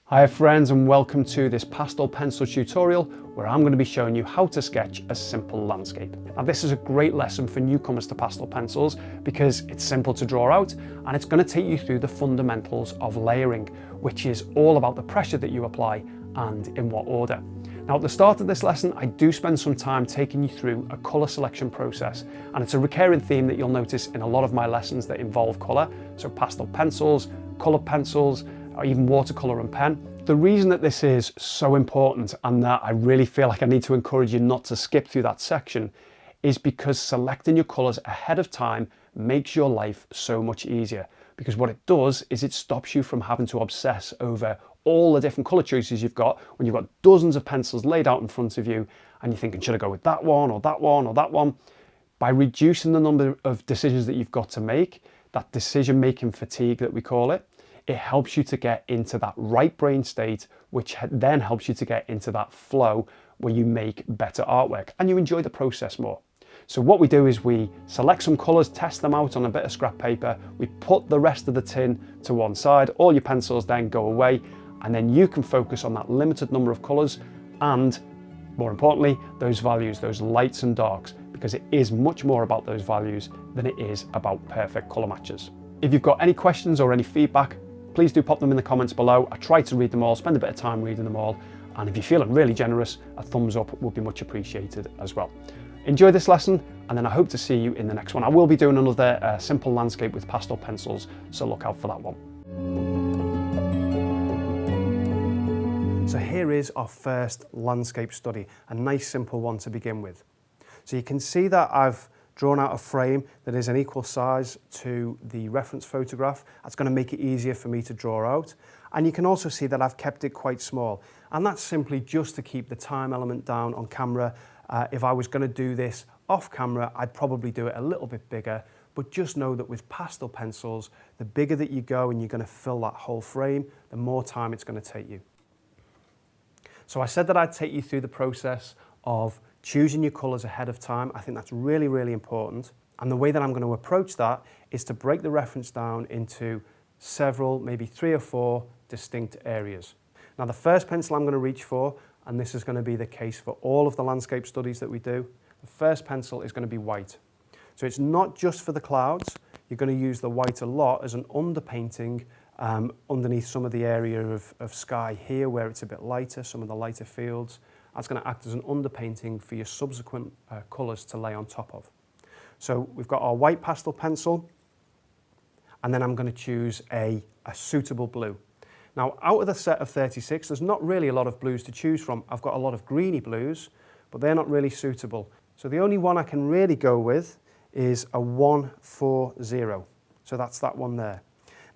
Hi friends, and welcome to this pastel pencil tutorial where I'm going to be showing you how to sketch a simple landscape. Now this is a great lesson for newcomers to pastel pencils because it's simple to draw out and it's going to take you through the fundamentals of layering, which is all about the pressure that you apply and in what order. Now at the start of this lesson I do spend some time taking you through a colour selection process, and it's a recurring theme that you'll notice in a lot of my lessons that involve colour, so pastel pencils, coloured pencils, or even watercolour and pen. The reason that this is so important and that I really feel like I need to encourage you not to skip through that section is because selecting your colours ahead of time makes your life so much easier. Because what it does is it stops you from having to obsess over all the different colour choices you've got when you've got dozens of pencils laid out in front of you and you're thinking, should I go with that one or that one or that one? By reducing the number of decisions that you've got to make, that decision-making fatigue that we call it, it helps you to get into that right brain state, which then helps you to get into that flow where you make better artwork and you enjoy the process more. So what we do is we select some colours, test them out on a bit of scrap paper, we put the rest of the tin to one side, all your pencils then go away, and then you can focus on that limited number of colours and, more importantly, those values, those lights and darks, because it is much more about those values than it is about perfect colour matches. If you've got any questions or any feedback, please do pop them in the comments below. I try to read them all, spend a bit of time reading them all, and if you're feeling really generous, a thumbs up would be much appreciated as well. Enjoy this lesson, and then I hope to see you in the next one. I will be doing another simple landscape with pastel pencils, so look out for that one. So here is our first landscape study, a nice simple one to begin with. So you can see that I've drawn out a frame that is an equal size to the reference photograph. That's going to make it easier for me to draw out. And you can also see that I've kept it quite small. And that's simply just to keep the time element down on camera. If I was going to do this off camera, I'd probably do it a little bit bigger. But just know that with pastel pencils, the bigger that you go and you're going to fill that whole frame, the more time it's going to take you. So I said that I'd take you through the process of choosing your colours ahead of time. I think that's really, really important. And the way that I'm going to approach that is to break the reference down into several, maybe 3 or 4 distinct areas. Now the first pencil I'm going to reach for, and this is going to be the case for all of the landscape studies that we do, the first pencil is going to be white. So it's not just for the clouds. You're going to use the white a lot as an underpainting underneath some of the area of sky here where it's a bit lighter, some of the lighter fields. That's going to act as an underpainting for your subsequent colours to lay on top of. So we've got our white pastel pencil, and then I'm going to choose a suitable blue. Now out of the set of 36, there's not really a lot of blues to choose from. I've got a lot of greeny blues, but they're not really suitable. So the only one I can really go with is a 140. So that's that one there.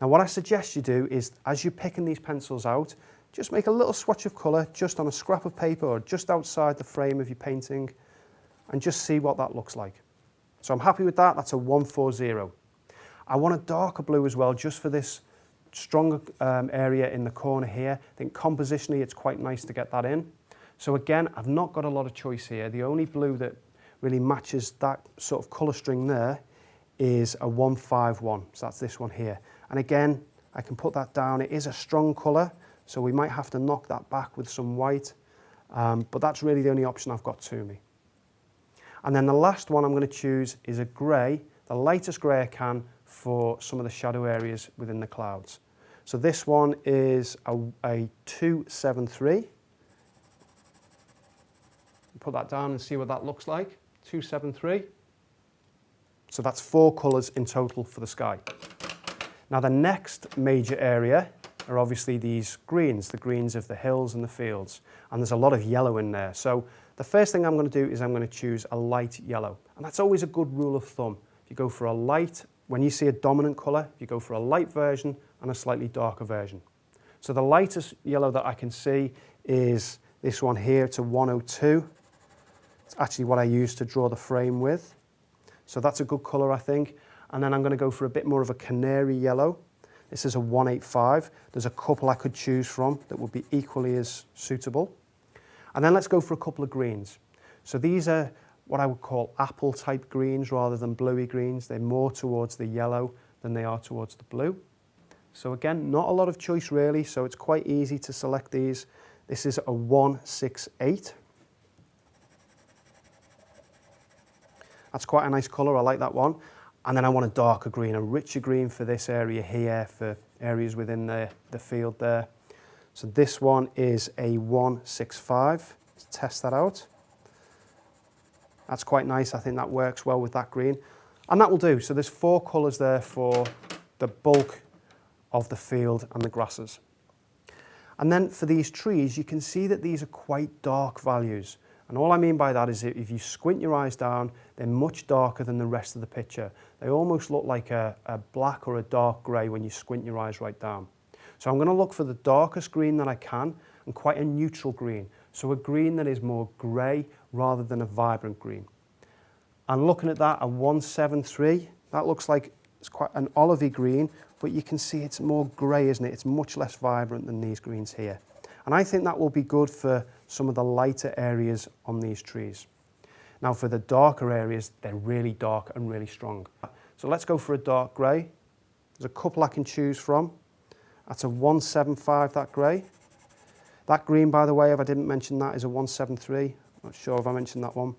Now what I suggest you do is, as you're picking these pencils out, just make a little swatch of colour just on a scrap of paper or just outside the frame of your painting and just see what that looks like. So I'm happy with that, that's a 140. I want a darker blue as well, just for this stronger area in the corner here. I think compositionally it's quite nice to get that in. So again, I've not got a lot of choice here. The only blue that really matches that sort of colour string there is a 151, so that's this one here. And again, I can put that down. It is a strong colour, so we might have to knock that back with some white, but that's really the only option I've got to me. And then the last one I'm going to choose is a grey, the lightest grey I can for some of the shadow areas within the clouds. So this one is a 273. Put that down and see what that looks like. 273. So that's 4 colours in total for the sky. Now the next major area are obviously these greens, the greens of the hills and the fields. And there's a lot of yellow in there. So the first thing I'm going to do is I'm going to choose a light yellow. And that's always a good rule of thumb. If you go for a light, when you see a dominant colour, you go for a light version and a slightly darker version. So the lightest yellow that I can see is this one here, it's a 102. It's actually what I use to draw the frame with. So that's a good colour, I think. And then I'm going to go for a bit more of a canary yellow. This is a 185. There's a couple I could choose from that would be equally as suitable. And then let's go for a couple of greens. So these are what I would call apple type greens rather than bluey greens. They're more towards the yellow than they are towards the blue. So again, not a lot of choice really, so it's quite easy to select these. This is a 168. That's quite a nice colour, I like that one. And then I want a darker green, a richer green for this area here, for areas within the field there. So this one is a 165. Let's test that out. That's quite nice. I think that works well with that green. And that will do. So there's 4 colours there for the bulk of the field and the grasses. And then for these trees, you can see that these are quite dark values. And all I mean by that is if you squint your eyes down, they're much darker than the rest of the picture. They almost look like a black or a dark grey when you squint your eyes right down. So I'm going to look for the darkest green that I can and quite a neutral green. So a green that is more grey rather than a vibrant green. And looking at that, a 173, that looks like it's quite an olivey green, but you can see it's more grey, isn't it? It's much less vibrant than these greens here. And I think that will be good for some of the lighter areas on these trees. Now for the darker areas, they're really dark and really strong. So let's go for a dark grey. There's a couple I can choose from. That's a 175, that grey. That green, by the way, if I didn't mention that, is a 173. Not sure if I mentioned that one.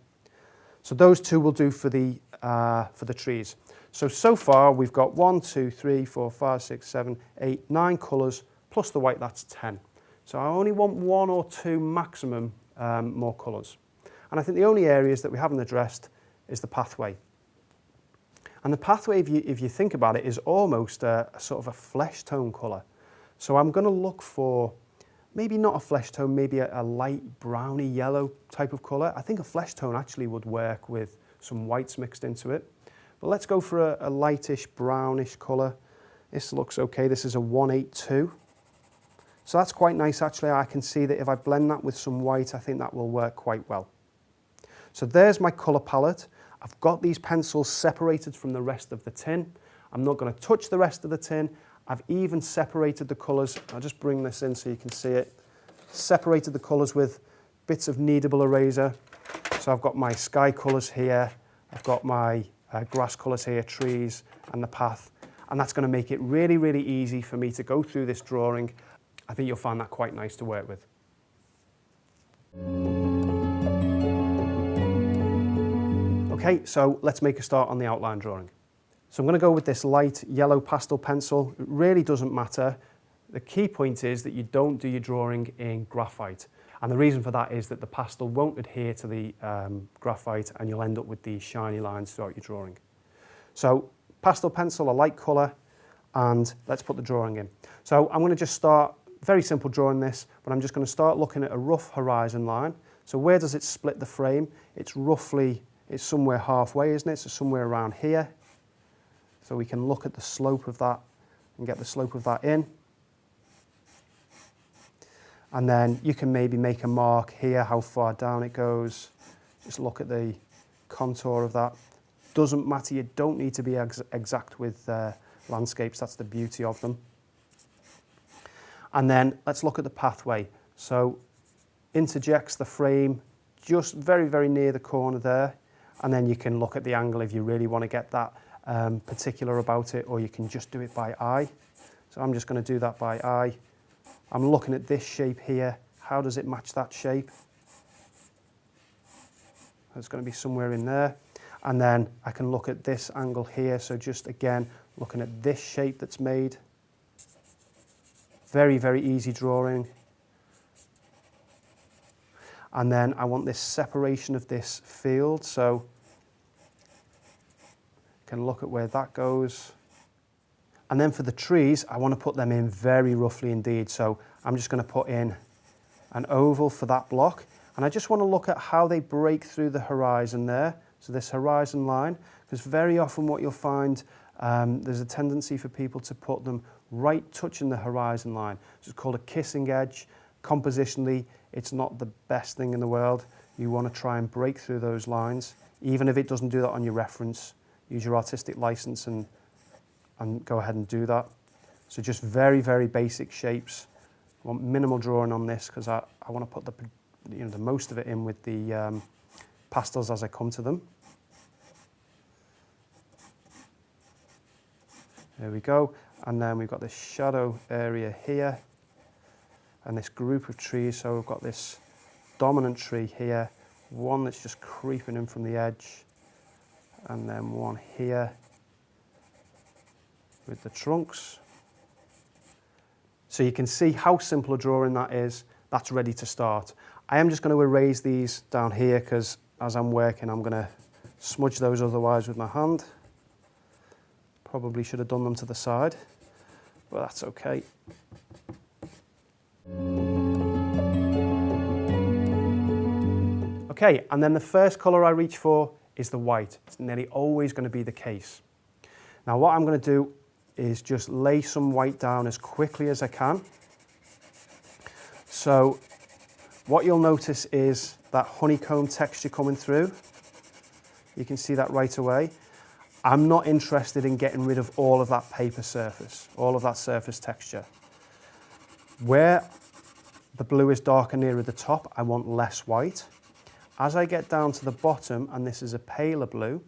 So those two will do for the trees. So far we've got 1, 2, 3, 4, 5, 6, 7, 8, 9 colours, plus the white, that's 10. So I only want 1 or 2 maximum more colours. And I think the only areas that we haven't addressed is the pathway. And the pathway, if you think about it, is almost a sort of a flesh tone colour. So I'm going to look for maybe not a flesh tone, maybe a light browny yellow type of colour. I think a flesh tone actually would work with some whites mixed into it. But let's go for a lightish brownish colour. This looks okay. This is a 182. So that's quite nice actually. I can see that if I blend that with some white, I think that will work quite well. So there's my colour palette. I've got these pencils separated from the rest of the tin. I'm not going to touch the rest of the tin. I've even separated the colours. I'll just bring this in so you can see it. Separated the colours with bits of kneadable eraser. So I've got my sky colours here. I've got my grass colours here, trees and the path. And that's going to make it really, really easy for me to go through this drawing. I think you'll find that quite nice to work with. Okay, so let's make a start on the outline drawing. So I'm going to go with this light yellow pastel pencil. It really doesn't matter. The key point is that you don't do your drawing in graphite. And the reason for that is that the pastel won't adhere to the graphite and you'll end up with these shiny lines throughout your drawing. So pastel pencil, a light colour, and let's put the drawing in. So I'm going to just start, very simple drawing this, but I'm just going to start looking at a rough horizon line. So where does it split the frame? It's roughly, it's somewhere halfway, isn't it? So somewhere around here. So we can look at the slope of that and get the slope of that in. And then you can maybe make a mark here, how far down it goes. Just look at the contour of that. Doesn't matter, you don't need to be exact with landscapes, that's the beauty of them. And then let's look at the pathway. So interjects the frame just very, very near the corner there. And then you can look at the angle if you really want to get that particular about it, or you can just do it by eye. So I'm just going to do that by eye. I'm looking at this shape here. How does it match that shape? It's going to be somewhere in there. And then I can look at this angle here. So just again, looking at this shape that's made. Very, very easy drawing. And then I want this separation of this field. So I can look at where that goes. And then for the trees, I want to put them in very roughly indeed. So I'm just going to put in an oval for that block. And I just want to look at how they break through the horizon there. So this horizon line, because very often what you'll find, there's a tendency for people to put them right touching the horizon line. It's called a kissing edge. Compositionally, it's not the best thing in the world. You want to try and break through those lines. Even if it doesn't do that on your reference, use your artistic license and go ahead and do that. So just very, very basic shapes. I want minimal drawing on this because I want to put the most of it in with the pastels as I come to them. There we go. And then we've got this shadow area here and this group of trees. So we've got this dominant tree here, one that's just creeping in from the edge, and then one here with the trunks. So you can see how simple a drawing that is. That's ready to start. I am just going to erase these down here because as I'm working I'm going to smudge those otherwise with my hand. Probably should have done them to the side, but that's okay. Okay, and then the first colour I reach for is the white. It's nearly always going to be the case. Now what I'm going to do is just lay some white down as quickly as I can. So what you'll notice is that honeycomb texture coming through. You can see that right away. I'm not interested in getting rid of all of that paper surface, all of that surface texture. Where the blue is darker nearer the top, I want less white. As I get down to the bottom, and this is a paler blue,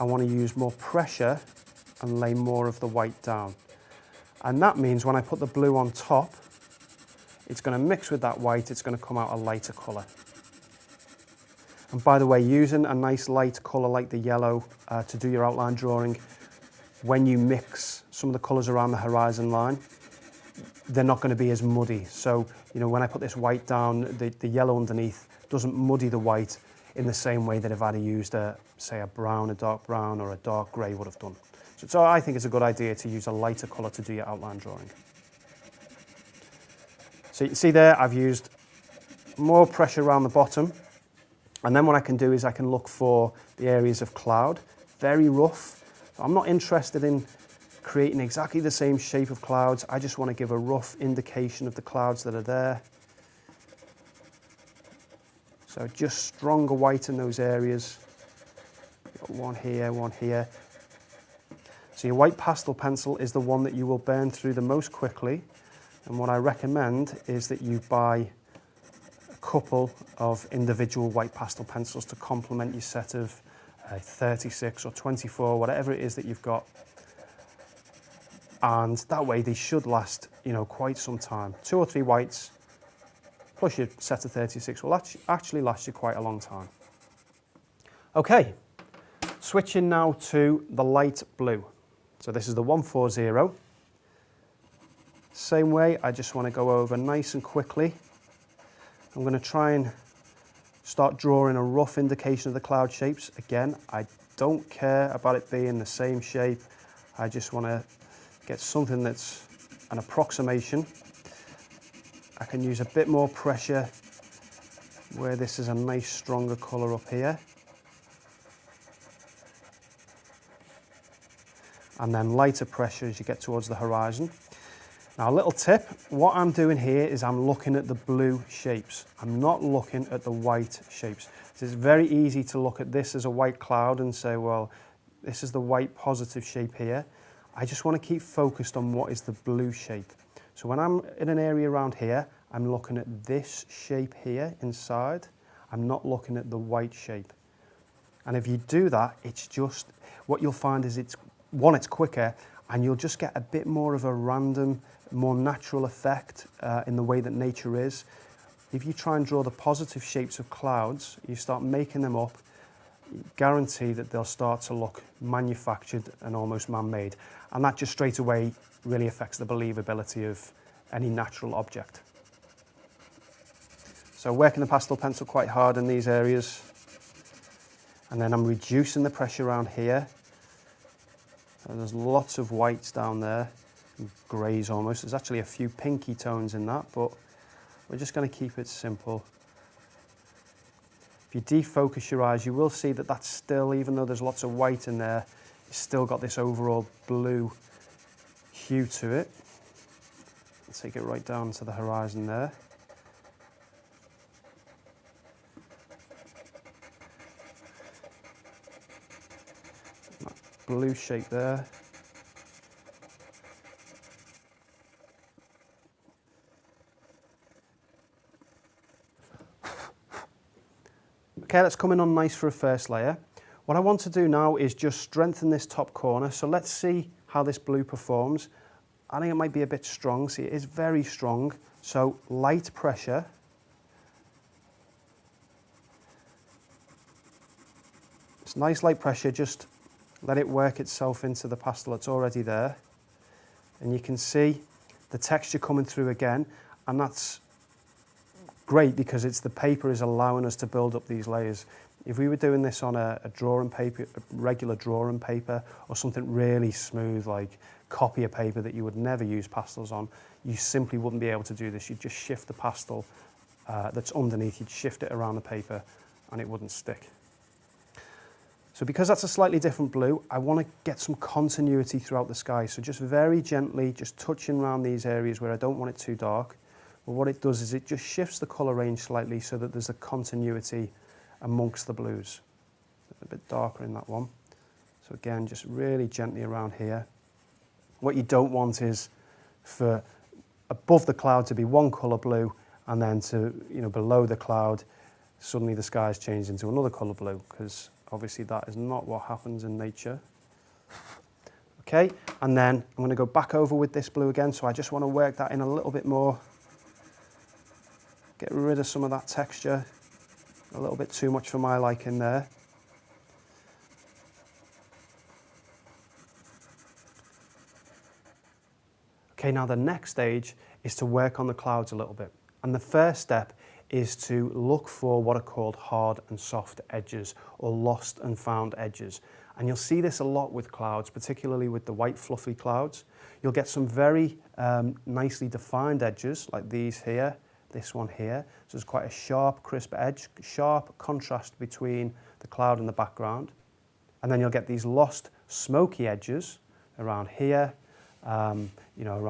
I want to use more pressure and lay more of the white down. And that means when I put the blue on top, it's going to mix with that white, it's going to come out a lighter colour. And by the way, using a nice light colour like the yellow to do your outline drawing, when you mix some of the colours around the horizon line, they're not going to be as muddy. So, you know, when I put this white down, the yellow underneath doesn't muddy the white in the same way that if I'd used say a brown, a dark brown or a dark grey would have done. So I think it's a good idea to use a lighter colour to do your outline drawing. So you can see there I've used more pressure around the bottom, and then what I can do is I can look for the areas of cloud, very rough. So I'm not interested in creating exactly the same shape of clouds, I just want to give a rough indication of the clouds that are there. So just stronger white in those areas. Got one here, one here. So your white pastel pencil is the one that you will burn through the most quickly. And what I recommend is that you buy a couple of individual white pastel pencils to complement your set of 36 or 24, whatever it is that you've got. And that way they should last, you know, quite some time. 2 or 3 whites plus your set of 36 will actually last you quite a long time. Okay, switching now to the light blue. So this is the 140. Same way, I just want to go over nice and quickly. I'm going to try and start drawing a rough indication of the cloud shapes. Again, I don't care about it being the same shape. I just want to get something that's an approximation. I can use a bit more pressure where this is a nice stronger colour up here. And then lighter pressure as you get towards the horizon. Now a little tip, what I'm doing here is I'm looking at the blue shapes. I'm not looking at the white shapes. So it's very easy to look at this as a white cloud and say, well, this is the white positive shape here. I just want to keep focused on what is the blue shape. So when I'm in an area around here, I'm looking at this shape here inside. I'm not looking at the white shape. And if you do that, it's just, what you'll find is it's quicker, and you'll just get a bit more of a random, more natural effect in the way that nature is. If you try and draw the positive shapes of clouds, you start making them up, guarantee that they'll start to look manufactured and almost man-made. And that just straight away really affects the believability of any natural object. So working the pastel pencil quite hard in these areas, and then I'm reducing the pressure around here. So there's lots of whites down there, greys almost. There's actually a few pinky tones in that, but we're just going to keep it simple. If you defocus your eyes, you will see that that's still, even though there's lots of white in there, it's still got this overall blue hue to it. I'll take it right down to the horizon there. That blue shape there. Okay, that's coming on nice for a first layer. What I want to do now is just strengthen this top corner. So let's see how this blue performs, I think it might be a bit strong. See, it is very strong. So light pressure. It's nice light pressure, just let it work itself into the pastel that's already there. And you can see the texture coming through again, and that's great because it's the paper is allowing us to build up these layers. If we were doing this on a drawing paper, a regular drawing paper, or something really smooth like copier paper that you would never use pastels on, you simply wouldn't be able to do this. You'd just shift the pastel that's underneath, you'd shift it around the paper and it wouldn't stick. So because that's a slightly different blue, I want to get some continuity throughout the sky. So just very gently, just touching around these areas where I don't want it too dark. But what it does is it just shifts the colour range slightly so that there's a continuity amongst the blues. A bit darker in that one. So again, just really gently around here. What you don't want is for above the cloud to be one colour blue, and then to, below the cloud, suddenly the sky's changed into another colour blue, because obviously that is not what happens in nature. Okay, and then I'm going to go back over with this blue again, so I just want to work that in a little bit more. Get rid of some of that texture. A little bit too much for my liking there. Okay, now the next stage is to work on the clouds a little bit. And the first step is to look for what are called hard and soft edges, or lost and found edges. And you'll see this a lot with clouds, particularly with the white fluffy clouds. You'll get some very nicely defined edges like these here, this one here. So there's quite a sharp, crisp edge, sharp contrast between the cloud and the background. And then you'll get these lost, smoky edges around here, around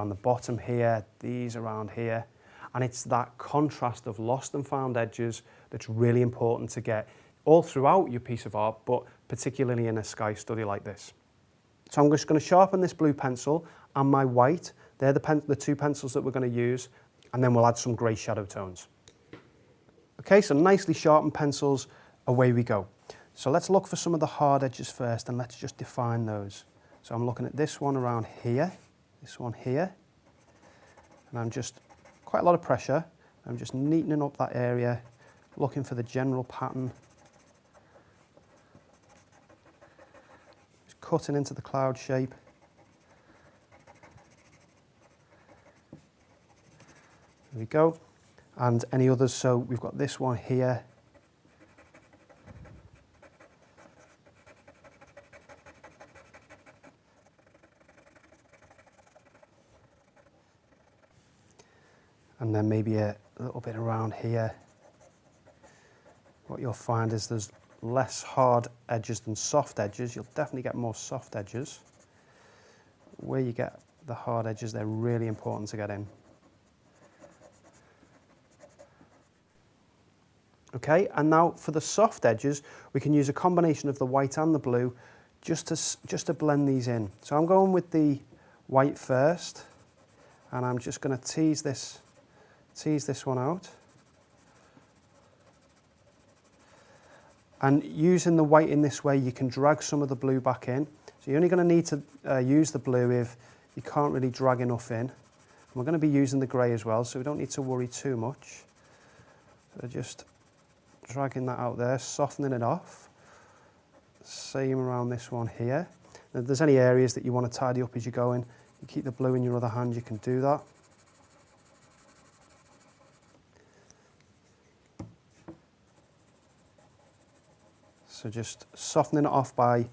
the bottom here, these around here. And it's that contrast of lost and found edges that's really important to get all throughout your piece of art, but particularly in a sky study like this. So I'm just going to sharpen this blue pencil and my white. They're the two pencils that we're going to use, and then we'll add some grey shadow tones. Okay, so nicely sharpened pencils, away we go. So let's look for some of the hard edges first, and let's just define those. So I'm looking at this one around here, this one here, and I'm just, quite a lot of pressure, I'm just neatening up that area, looking for the general pattern. Just cutting into the cloud shape. There we go. And any others, so we've got this one here. And then maybe a little bit around here. What you'll find is there's less hard edges than soft edges. You'll definitely get more soft edges. Where you get the hard edges, they're really important to get in. Okay, and now for the soft edges, we can use a combination of the white and the blue just to blend these in. So I'm going with the white first, and I'm just going to tease this one out. And using the white in this way, you can drag some of the blue back in. So you're only going to need to use the blue if you can't really drag enough in. And we're going to be using the grey as well, so we don't need to worry too much. So just dragging that out there, softening it off. Same around this one here. Now, if there's any areas that you want to tidy up as you're going, you keep the blue in your other hand, you can do that. So just softening it off by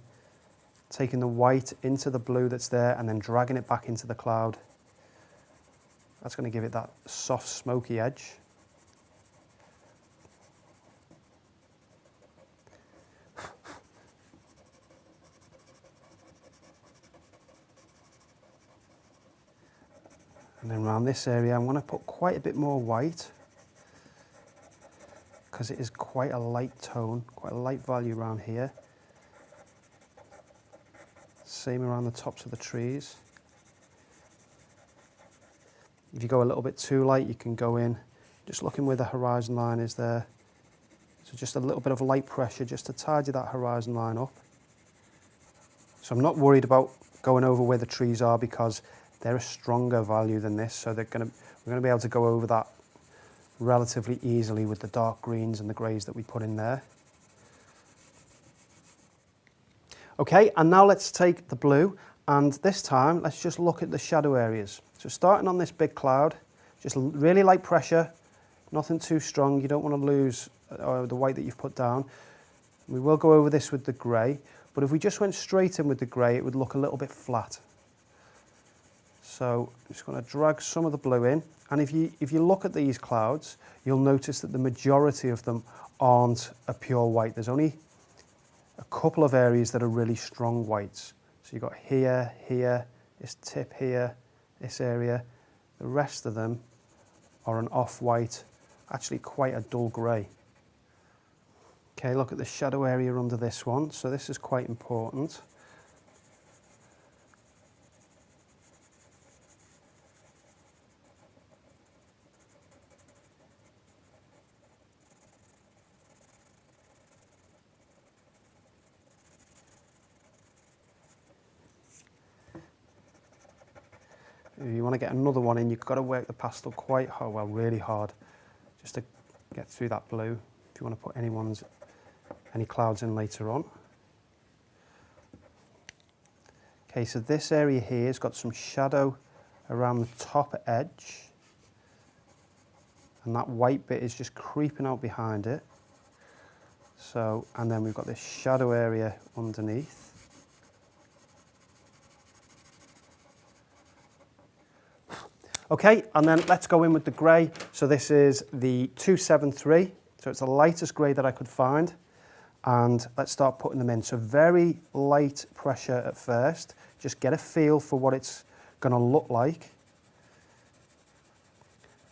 taking the white into the blue that's there and then dragging it back into the cloud. That's going to give it that soft, smoky edge. And then around this area, I'm going to put quite a bit more white because it is quite a light tone, quite a light value around here. Same around the tops of the trees. If you go a little bit too light, you can go in, just looking where the horizon line is there. So just a little bit of light pressure just to tidy that horizon line up. So I'm not worried about going over where the trees are because they're a stronger value than this, so we're going to be able to go over that relatively easily with the dark greens and the greys that we put in there. Okay, and now let's take the blue, and this time let's just look at the shadow areas. So starting on this big cloud, just really light pressure, nothing too strong. You don't want to lose the white that you've put down. We will go over this with the grey, but if we just went straight in with the grey, it would look a little bit flat. So I'm just going to drag some of the blue in, and if you look at these clouds, you'll notice that the majority of them aren't a pure white. There's only a couple of areas that are really strong whites. So you've got here, here, this tip here, this area. The rest of them are an off-white, actually quite a dull grey. Okay, look at the shadow area under this one. So this is quite important. If you want to get another one in, you've got to work the pastel quite hard, well, really hard, just to get through that blue, if you want to put any clouds in later on. Okay, so this area here has got some shadow around the top edge, and that white bit is just creeping out behind it. So, and then we've got this shadow area underneath. Okay, and then let's go in with the grey. So this is the 273, so it's the lightest grey that I could find. And let's start putting them in. So very light pressure at first, just get a feel for what it's going to look like.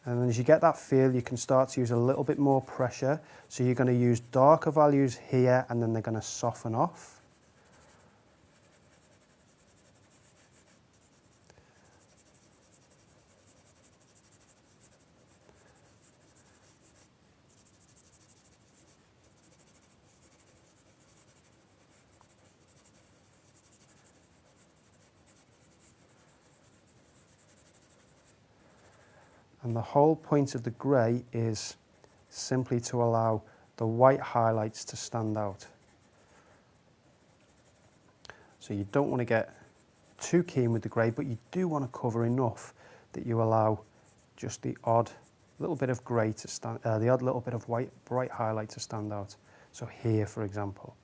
And then as you get that feel, you can start to use a little bit more pressure. So you're going to use darker values here, and then they're going to soften off. And the whole point of the grey is simply to allow the white highlights to stand out. So you don't want to get too keen with the grey, but you do want to cover enough that you allow just the odd little bit of grey to stand, the odd little bit of white, bright highlight to stand out. So here, for example,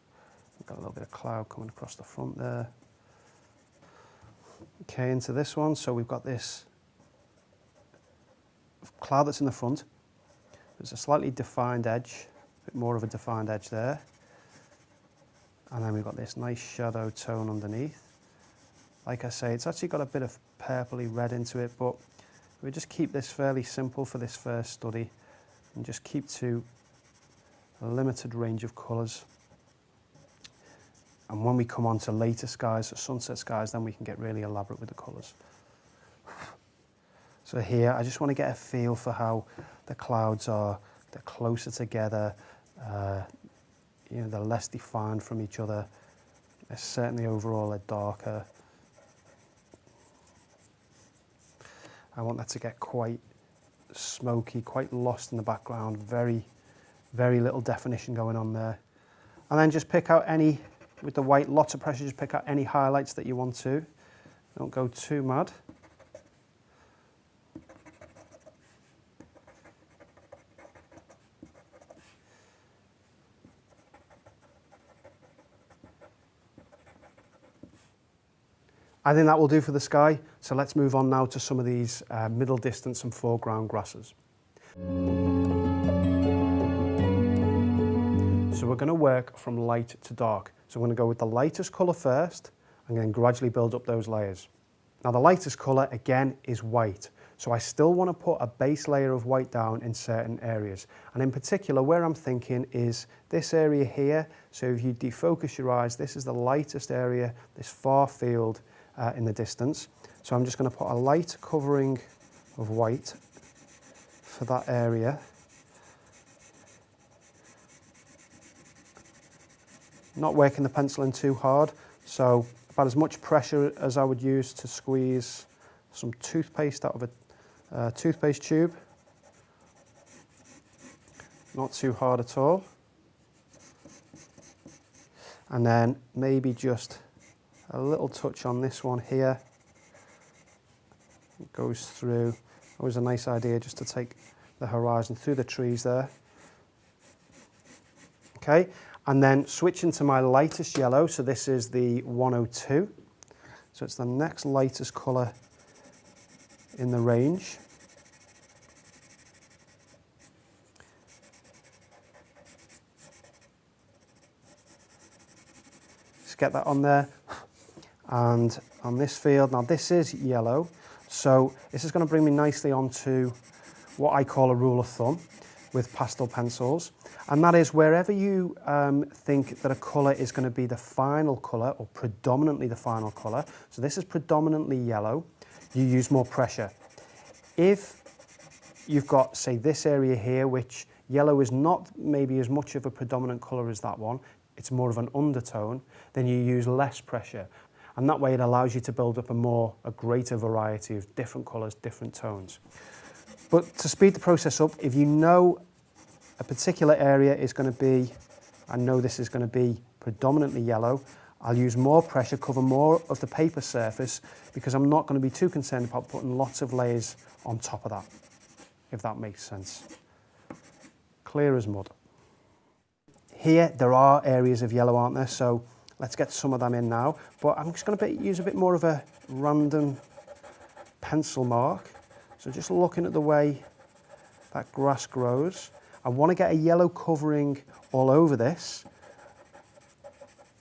we've got a little bit of cloud coming across the front there. Okay, into this one, so we've got this cloud that's in the front. There's a slightly defined edge, a bit more of a defined edge there. And then we've got this nice shadow tone underneath. Like I say, it's actually got a bit of purpley red into it, but we just keep this fairly simple for this first study and just keep to a limited range of colours. And when we come on to later skies, or sunset skies, then we can get really elaborate with the colours. So here, I just want to get a feel for how the clouds are. They're closer together, you know, they're less defined from each other. They're certainly overall they're darker. I want that to get quite smoky, quite lost in the background, very, very little definition going on there. And then just pick out any, with the white, lots of pressure, just pick out any highlights that you want to. Don't go too mad. I think that will do for the sky, so let's move on now to some of these middle distance and foreground grasses. So we're going to work from light to dark. So we're going to go with the lightest colour first and then gradually build up those layers. Now the lightest colour again is white, so I still want to put a base layer of white down in certain areas. And in particular where I'm thinking is this area here. So if you defocus your eyes, this is the lightest area, this far field in the distance. So I'm just going to put a light covering of white for that area. Not working the pencil in too hard, so about as much pressure as I would use to squeeze some toothpaste out of a toothpaste tube. Not too hard at all. And then maybe just a little touch on this one here. It goes through. Always a nice idea just to take the horizon through the trees there. Okay, and then switching to my lightest yellow, so this is the 102. So it's the next lightest colour in the range. Just get that on there. And on this field, now this is yellow, so this is going to bring me nicely onto what I call a rule of thumb with pastel pencils. And that is wherever you think that a colour is going to be the final colour, or predominantly the final colour, so this is predominantly yellow, you use more pressure. If you've got, say, this area here, which yellow is not maybe as much of a predominant colour as that one, it's more of an undertone, then you use less pressure. And that way it allows you to build up a greater variety of different colours, different tones. But to speed the process up, if you know a particular area is going to be, I know this is going to be predominantly yellow, I'll use more pressure, cover more of the paper surface, because I'm not going to be too concerned about putting lots of layers on top of that, if that makes sense. Clear as mud. Here, there are areas of yellow, aren't there? So let's get some of them in now. But I'm just going to use a bit more of a random pencil mark. So just looking at the way that grass grows. I want to get a yellow covering all over this,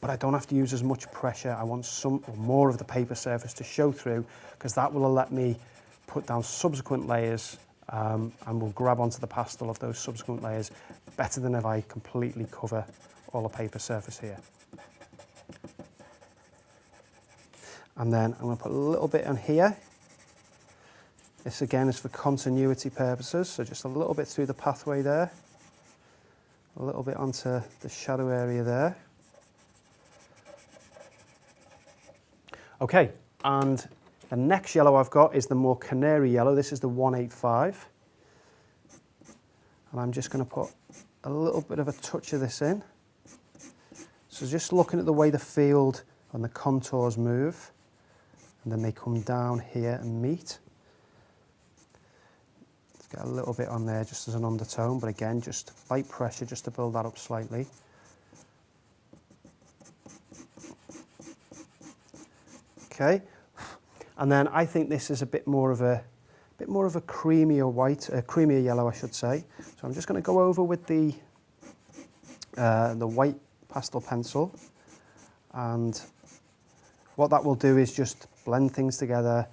but I don't have to use as much pressure. I want some or more of the paper surface to show through, because that will let me put down subsequent layers and will grab onto the pastel of those subsequent layers better than if I completely cover all the paper surface here. And then I'm going to put a little bit on here. This again is for continuity purposes, so just a little bit through the pathway there, a little bit onto the shadow area there. Okay, and the next yellow I've got is the more canary yellow. This is the 185. And I'm just going to put a little bit of a touch of this in. So just looking at the way the field and the contours move, and then they come down here and meet. Let's get a little bit on there just as an undertone, but again, just light pressure just to build that up slightly. Okay, and then I think this is a bit more of a creamier white, creamier yellow, I should say. So I'm just going to go over with the white pastel pencil, and what that will do is just blend things together,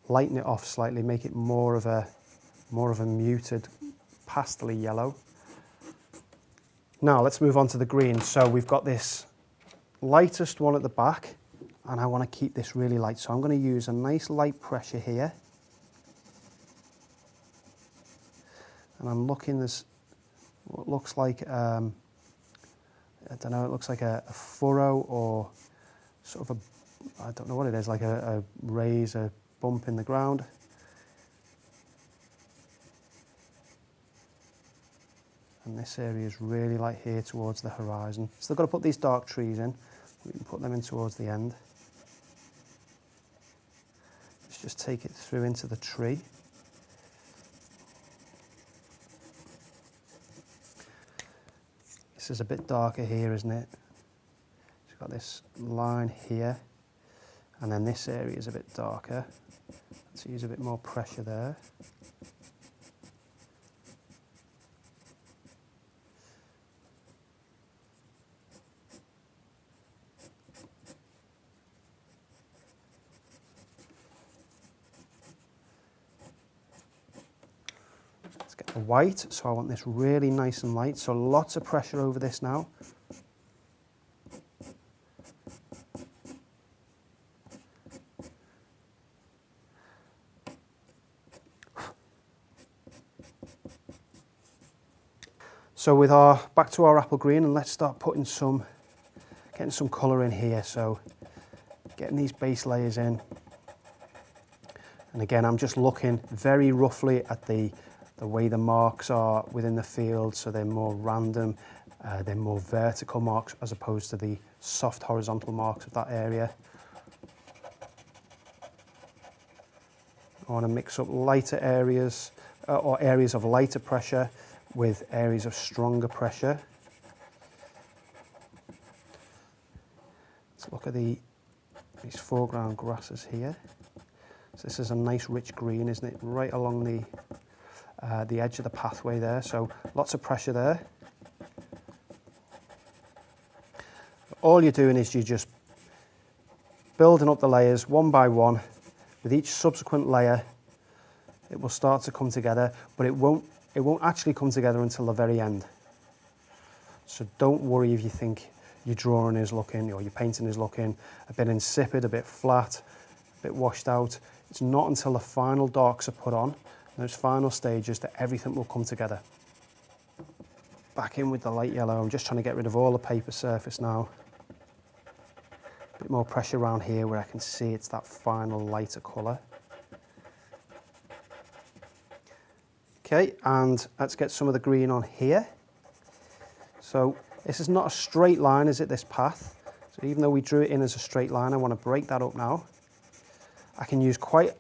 lighten it off slightly, make it more of a muted pastel-y yellow. Now let's move on to the green. So we've got this lightest one at the back, and I want to keep this really light, so I'm going to use a nice light pressure here, and I'm looking, there's what looks like I don't know, it looks like a furrow, or sort of I don't know what it is, like a raise, a bump in the ground. And this area is really like here towards the horizon. Still got to put these dark trees in. We can put them in towards the end. Let's just take it through into the tree. This is a bit darker here, isn't it? It's got this line here, and then this area is a bit darker. Let's use a bit more pressure there. White, so I want this really nice and light, so lots of pressure over this now. So with back to our apple green, and let's start putting getting some colour in here, so getting these base layers in. And again, I'm just looking very roughly at the way the marks are within the field, so they're more random, they're more vertical marks as opposed to the soft horizontal marks of that area. I want to mix up lighter areas, or areas of lighter pressure with areas of stronger pressure. Let's look at these foreground grasses here. So this is a nice rich green, isn't it? Right along the edge of the pathway there, so lots of pressure there. All you're doing is you're just building up the layers one by one. With each subsequent layer, it will start to come together, but it won't actually come together until the very end. So don't worry if you think your drawing is looking, or your painting is looking a bit insipid, a bit flat, a bit washed out. It's not until the final darks are put on, those final stages, that everything will come together. Back in with the light yellow. I'm just trying to get rid of all the paper surface now. A bit more pressure around here where I can see it's that final lighter colour. Okay, and let's get some of the green on here. So this is not a straight line, is it, this path? So even though we drew it in as a straight line, I want to break that up now. I can use quite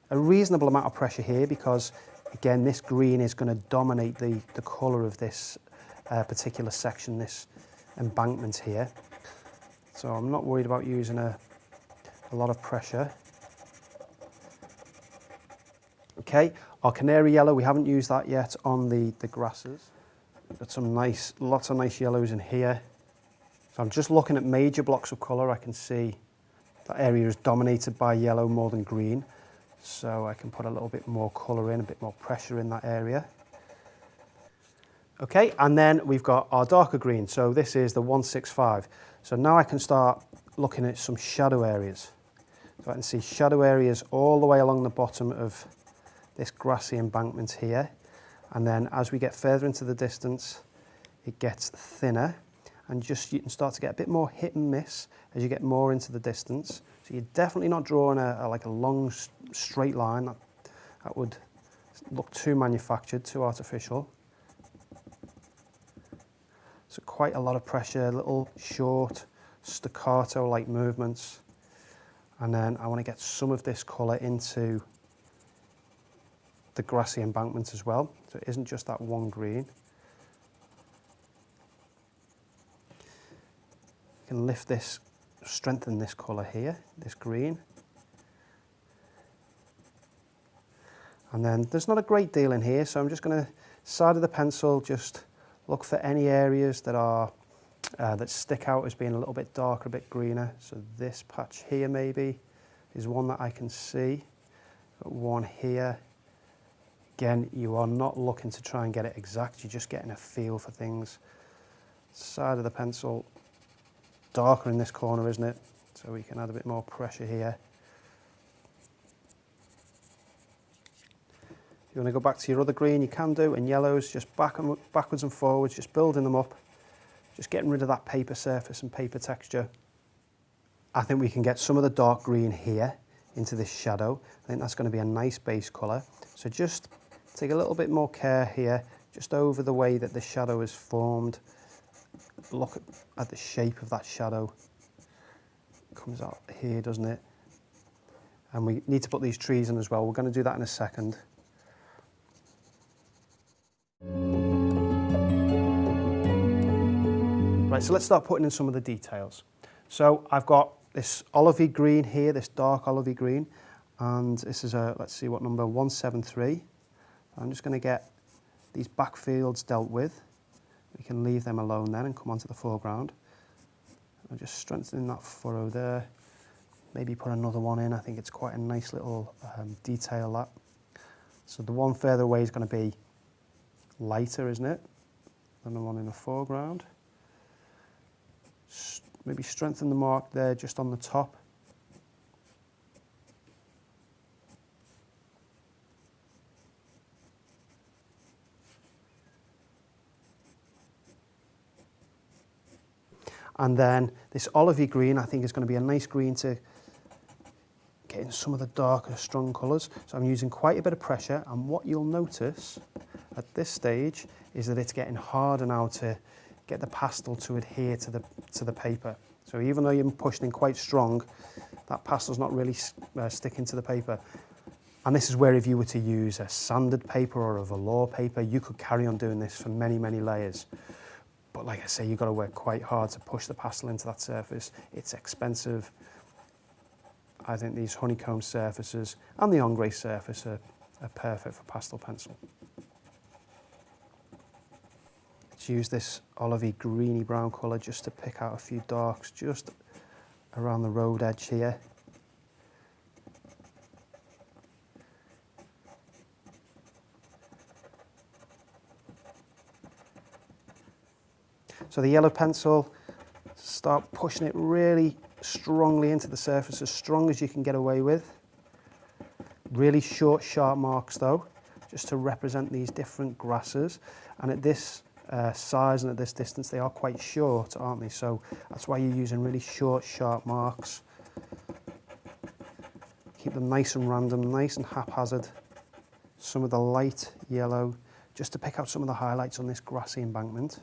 a reasonable amount of pressure here because, again, this green is going to dominate the colour of this particular section, this embankment here. So I'm not worried about using a lot of pressure. Okay, our canary yellow, we haven't used that yet on the grasses. We've got some lots of nice yellows in here. So I'm just looking at major blocks of colour. I can see that area is dominated by yellow more than green. So I can put a little bit more colour in, a bit more pressure in that area. Okay, and then we've got our darker green. So this is the 165. So now I can start looking at some shadow areas. So I can see shadow areas all the way along the bottom of this grassy embankment here. And then as we get further into the distance, it gets thinner. And just you can start to get a bit more hit and miss as you get more into the distance. So you're definitely not drawing like a long straight line. That would look too manufactured, too artificial. So quite a lot of pressure, little short staccato-like movements. And then I want to get some of this colour into the grassy embankment as well. So it isn't just that one green. You can lift this, strengthen this colour here, this green. And then there's not a great deal in here, so I'm just going to, side of the pencil, just look for any areas that are that stick out as being a little bit darker, a bit greener. So this patch here maybe is one that I can see. Got one here. Again, you are not looking to try and get it exact, you're just getting a feel for things. Side of the pencil, darker in this corner, isn't it? So we can add a bit more pressure here. If you want to go back to your other green, you can do, and yellows, just backwards and forwards, just building them up, just getting rid of that paper surface and paper texture. I think we can get some of the dark green here into this shadow. I think that's going to be a nice base colour. So just take a little bit more care here, just over the way that the shadow is formed. Look at the shape of that shadow. It comes out here, doesn't it? And we need to put these trees in as well. We're going to do that in a second. Right, so let's start putting in some of the details. So I've got this olivey green here, this dark olivey green, and this is a, let's see what number, 173. I'm just going to get these backfields dealt with. We can leave them alone then and come onto the foreground. I'm just strengthening that furrow there. Maybe put another one in. I think it's quite a nice little detail, that. So the one further away is going to be lighter, isn't it, than the one in the foreground. Maybe strengthen the mark there just on the top. And then this olivey green, I think, is going to be a nice green to get in some of the darker, strong colours. So I'm using quite a bit of pressure, and what you'll notice at this stage is that it's getting harder now to get the pastel to adhere to the paper. So even though you're pushing in quite strong, that pastel's not really sticking to the paper. And this is where if you were to use a sanded paper or a velour paper, you could carry on doing this for many, many layers. But like I say, you've got to work quite hard to push the pastel into that surface. It's expensive. I think these honeycomb surfaces and the ombre surface are perfect for pastel pencil. Let's use this olivey greeny brown colour just to pick out a few darks just around the road edge here. So the yellow pencil, start pushing it really strongly into the surface, as strong as you can get away with. Really short, sharp marks though, just to represent these different grasses. And at this size and at this distance, they are quite short, aren't they? So that's why you're using really short, sharp marks. Keep them nice and random, nice and haphazard. Some of the light yellow, just to pick out some of the highlights on this grassy embankment.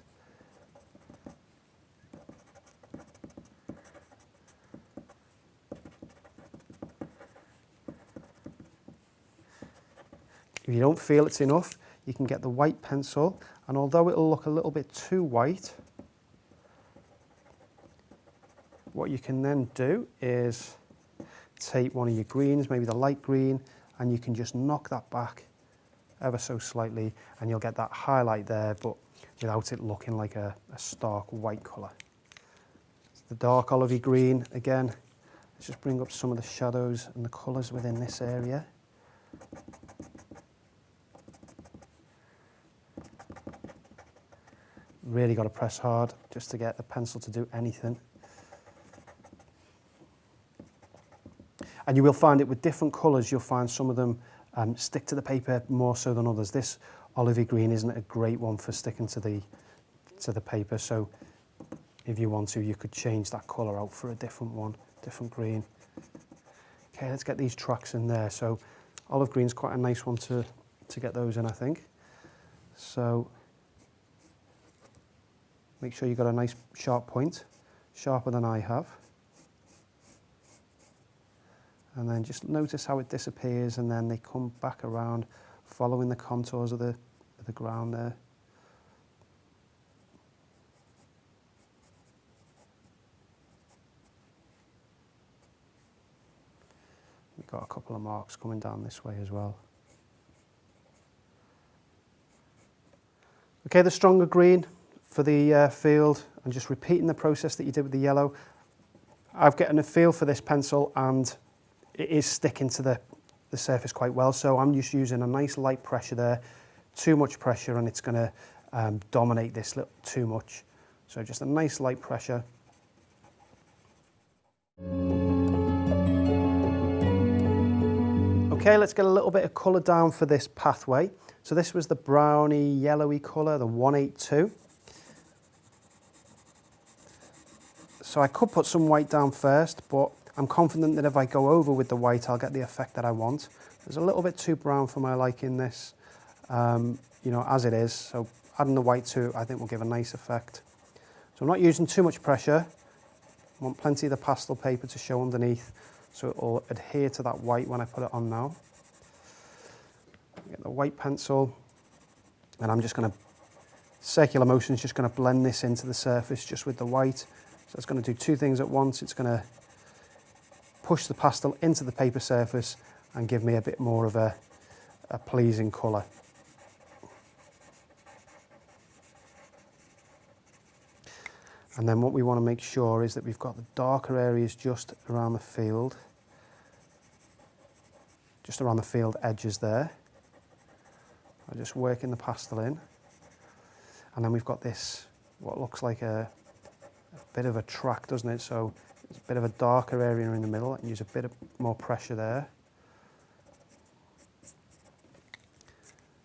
If you don't feel it's enough, you can get the white pencil, and although it'll look a little bit too white, what you can then do is take one of your greens, maybe the light green, and you can just knock that back ever so slightly, and you'll get that highlight there, but without it looking like a stark white colour. The dark olivey green, again, let's just bring up some of the shadows and the colours within this area. Really got to press hard just to get the pencil to do anything. And you will find it with different colours, you'll find some of them stick to the paper more so than others. This olivey green isn't a great one for sticking to the paper, so if you want to, you could change that colour out for a different one, different green. Okay, let's get these tracks in there. So olive green's quite a nice one to get those in, I think. So make sure you've got a nice sharp point, sharper than I have. And then just notice how it disappears, and then they come back around, following the contours of the ground there. We've got a couple of marks coming down this way as well. Okay, the stronger green for the field, and just repeating the process that you did with the yellow. I've gotten a feel for this pencil, and it is sticking to the surface quite well, so I'm just using a nice light pressure there. Too much pressure and it's going to dominate this little too much. So just a nice light pressure. Okay, let's get a little bit of colour down for this pathway. So this was the browny yellowy colour, the 182. So I could put some white down first, but I'm confident that if I go over with the white, I'll get the effect that I want. There's a little bit too brown for my liking this, you know, as it is. So adding the white to it, I think will give a nice effect. So I'm not using too much pressure. I want plenty of the pastel paper to show underneath, so it will adhere to that white when I put it on now. Get the white pencil, and I'm just going to, circular motion is just going to blend this into the surface just with the white. So it's going to do two things at once. It's going to push the pastel into the paper surface and give me a bit more of a pleasing colour. And then what we want to make sure is that we've got the darker areas just around the field, just around the field edges there. I'm just working the pastel in. And then we've got this, what looks like a bit of a track, doesn't it? So it's a bit of a darker area in the middle, and use a bit more pressure there.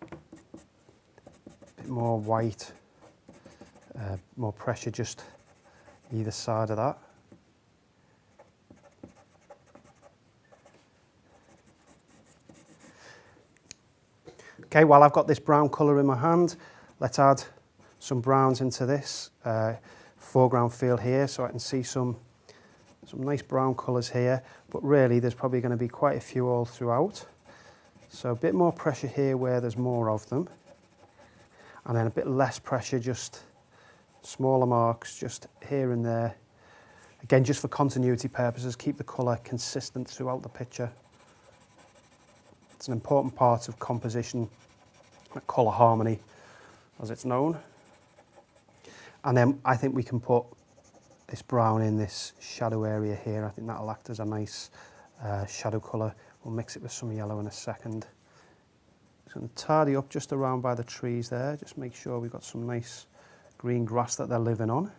A bit more white, more pressure just either side of that. Okay, while I've got this brown colour in my hand, let's add some browns into this foreground field here, so I can see some nice brown colours here, but really there's probably going to be quite a few all throughout. So a bit more pressure here where there's more of them, and then a bit less pressure, just smaller marks just here and there. Again, just for continuity purposes, keep the colour consistent throughout the picture. It's an important part of composition, colour harmony, as it's known. And then I think we can put this brown in this shadow area here. I think that'll act as a nice shadow colour. We'll mix it with some yellow in a second. Just going to tidy up just around by the trees there. Just make sure we've got some nice green grass that they're living on.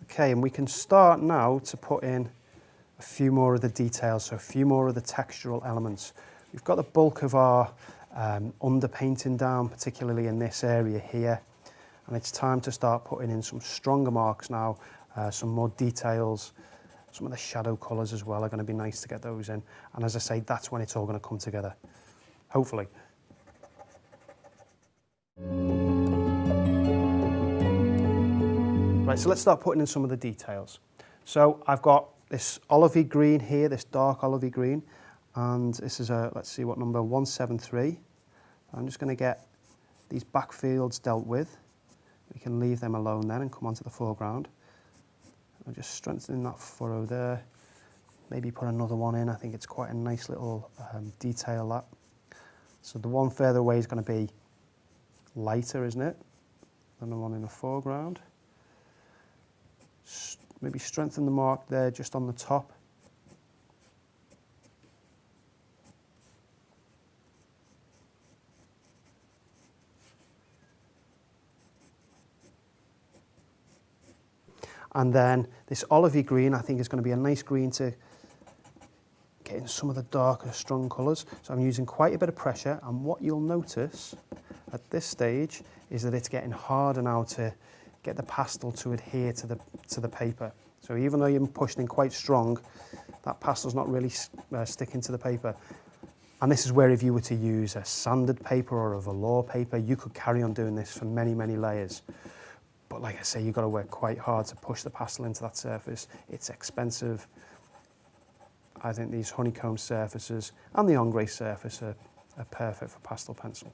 Okay, and we can start now to put in a few more of the details, so a few more of the textural elements. We've got the bulk of our underpainting down, particularly in this area here. And it's time to start putting in some stronger marks now, some more details. Some of the shadow colours as well are going to be nice to get those in. And as I say, that's when it's all going to come together, hopefully. Right, so let's start putting in some of the details. So I've got this olivey green here, this dark olivey green, and this is a, let's see what number, 173. I'm just going to get these backfields dealt with. We can leave them alone then and come onto the foreground. I'm just strengthening that furrow there. Maybe put another one in. I think it's quite a nice little detail, that. So the one further away is going to be lighter, isn't it, than the one in the foreground. Maybe strengthen the mark there just on the top. And then this olivey green, I think, is going to be a nice green to get in some of the darker, strong colours. So I'm using quite a bit of pressure, and what you'll notice at this stage is that it's getting harder now to get the pastel to adhere to the paper. So even though you're pushing in quite strong, that pastel's not really sticking to the paper. And this is where, if you were to use a sanded paper or a velour paper, you could carry on doing this for many, many layers. But like I say, you've got to work quite hard to push the pastel into that surface. It's expensive. I think these honeycomb surfaces and the ombre surface are perfect for pastel pencil.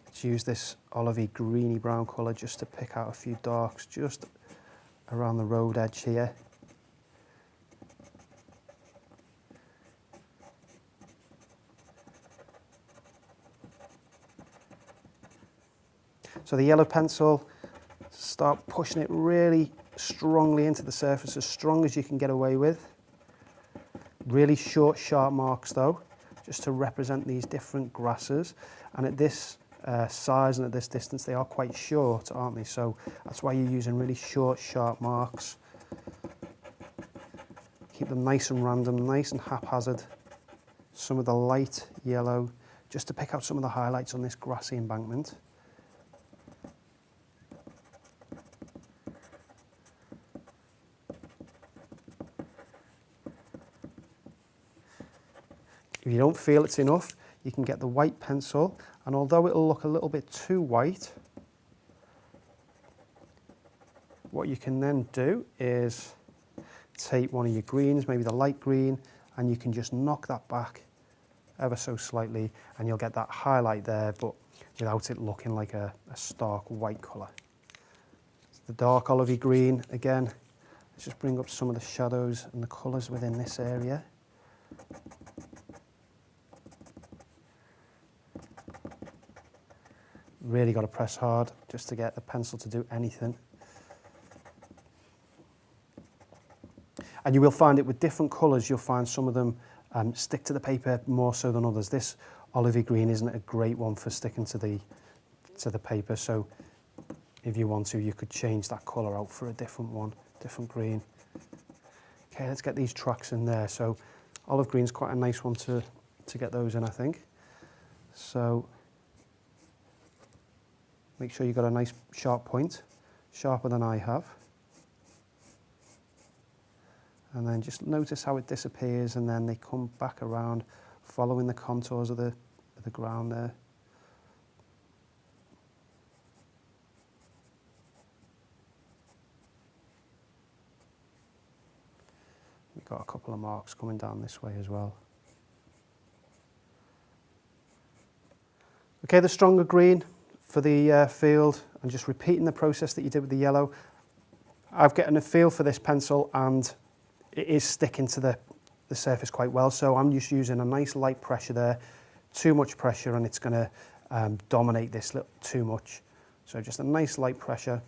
Let's use this olivey greeny brown colour just to pick out a few darks just around the road edge here. So the yellow pencil, start pushing it really strongly into the surface, as strong as you can get away with. Really short, sharp marks though, just to represent these different grasses. And at this size and at this distance, they are quite short, aren't they? So that's why you're using really short, sharp marks. Keep them nice and random, nice and haphazard. Some of the light yellow, just to pick out some of the highlights on this grassy embankment. If you don't feel it's enough, you can get the white pencil, and although it'll look a little bit too white, what you can then do is take one of your greens, maybe the light green, and you can just knock that back ever so slightly, and you'll get that highlight there, but without it looking like a stark white colour. The dark olivey green, again, let's just bring up some of the shadows and the colours within this area. Really got to press hard just to get the pencil to do anything. And you will find it with different colours, you'll find some of them stick to the paper more so than others. This olivey green isn't a great one for sticking to the paper, so if you want to, you could change that colour out for a different one, different green. Okay, let's get these tracks in there. So olive green's quite a nice one to get those in, I think. So Make sure you've got a nice sharp point, sharper than I have. And then just notice how it disappears, and then they come back around, following the contours of the ground there. We've got a couple of marks coming down this way as well. Okay, the stronger green for the field, and just repeating the process that you did with the yellow. I've gotten a feel for this pencil, and it is sticking to the surface quite well, so I'm just using a nice light pressure there. Too much pressure and it's going to dominate this little too much. So just a nice light pressure.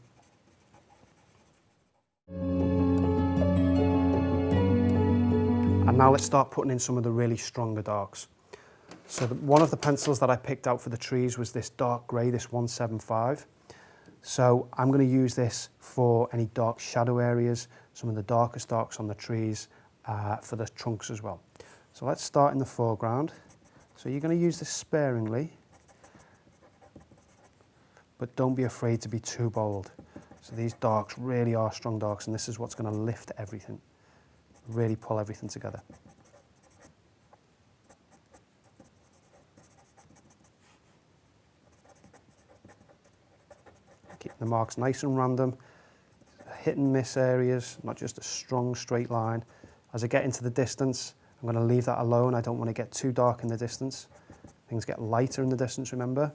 And now let's start putting in some of the really stronger darks. So one of the pencils that I picked out for the trees was this dark grey, this 175. So I'm going to use this for any dark shadow areas, some of the darkest darks on the trees, for the trunks as well. So let's start in the foreground. So you're going to use this sparingly, but don't be afraid to be too bold. So these darks really are strong darks, and this is what's going to lift everything, really pull everything together. Keep the marks nice and random, hit and miss areas, not just a strong straight line. As I get into the distance, I'm going to leave that alone. I don't want to get too dark in the distance. Things get lighter in the distance, remember.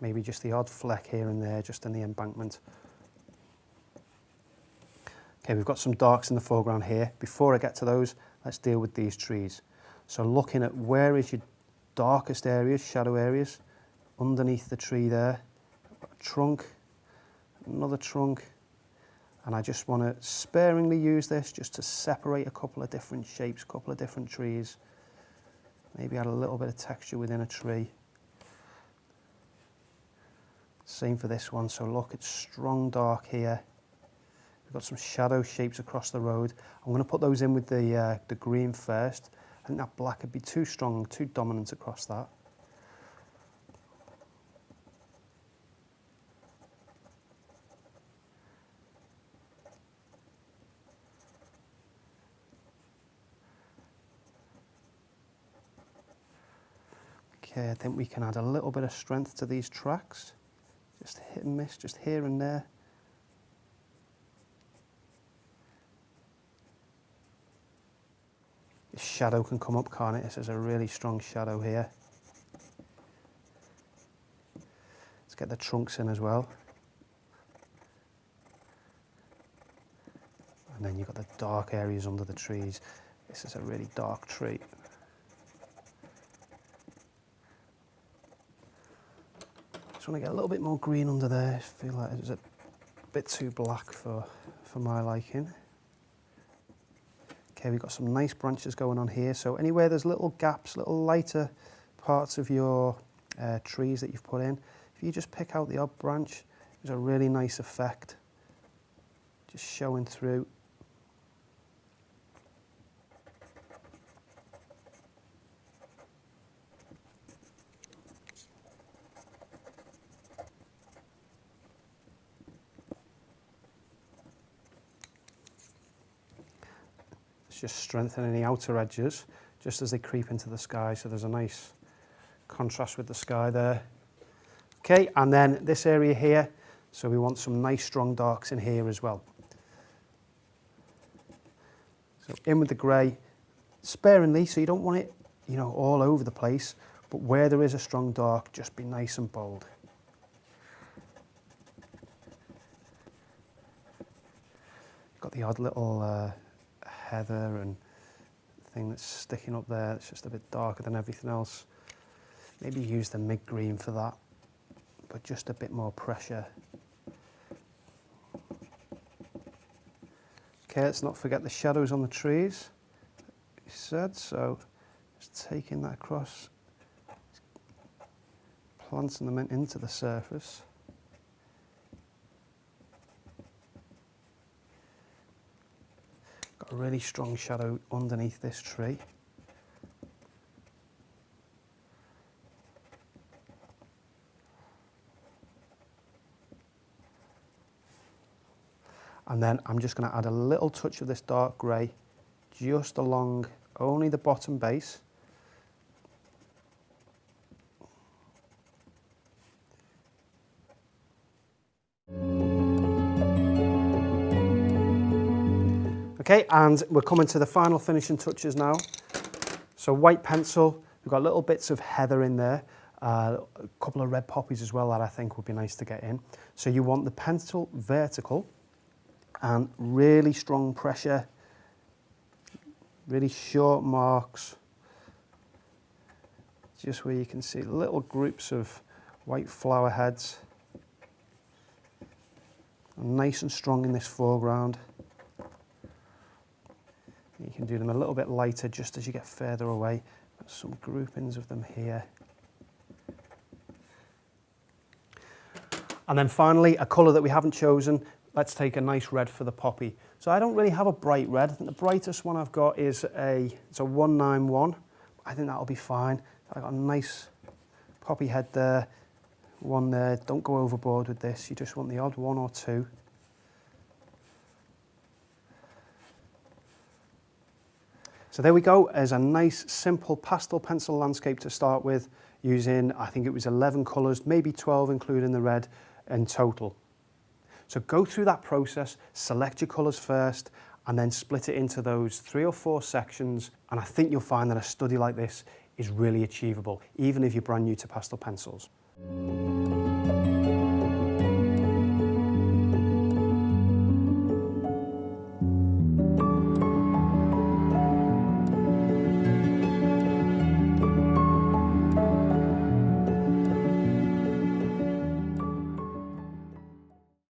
Maybe just the odd fleck here and there, just in the embankment. Okay, we've got some darks in the foreground here. Before I get to those, let's deal with these trees. So looking at where is your darkest areas, shadow areas, underneath the tree there, a trunk, another trunk, and I just want to sparingly use this just to separate a couple of different shapes, a couple of different trees, maybe add a little bit of texture within a tree. Same for this one, so look, it's strong dark here. We've got some shadow shapes across the road. I'm going to put those in with the green first. I think that black would be too strong, too dominant across that. Okay, I think we can add a little bit of strength to these tracks. Just hit and miss, just here and there. This shadow can come up, can't it? This is a really strong shadow here. Let's get the trunks in as well. And then you've got the dark areas under the trees. This is a really dark tree. Just want to get a little bit more green under there. I feel like it's a bit too black for my liking. Okay, we've got some nice branches going on here. So anywhere there's little gaps, little lighter parts of your trees that you've put in, if you just pick out the odd branch, there's a really nice effect just showing through. Just strengthening the outer edges just as they creep into the sky, so there's a nice contrast with the sky there. Okay, and then this area here, so we want some nice strong darks in here as well. So in with the grey, sparingly, so you don't want it, you know, all over the place, but where there is a strong dark, just be nice and bold. Got the odd little heather and thing that's sticking up there, it's just a bit darker than everything else. Maybe use the mid-green for that, but just a bit more pressure. Okay, let's not forget the shadows on the trees, you said, so just taking that across, planting them into the surface. a really strong shadow underneath this tree. And then I'm just going to add a little touch of this dark grey just along only the bottom base. Okay, and we're coming to the final finishing touches now. So white pencil, we've got little bits of heather in there, a couple of red poppies as well that I think would be nice to get in. So you want the pencil vertical and really strong pressure, really short marks, just where you can see little groups of white flower heads, nice and strong in this foreground. You can do them a little bit lighter just as you get further away. Got some groupings of them here. And then finally, a colour that we haven't chosen. Let's take a nice red for the poppy. So I don't really have a bright red. I think the brightest one I've got is it's a 191. I think that'll be fine. I've got a nice poppy head there, one there. Don't go overboard with this. You just want the odd one or two. So there we go, as a nice simple pastel pencil landscape to start with, using, I think it was 11 colours, maybe 12 including the red in total. So go through that process, select your colours first, and then split it into those 3 or 4 sections, and I think you'll find that a study like this is really achievable, even if you're brand new to pastel pencils.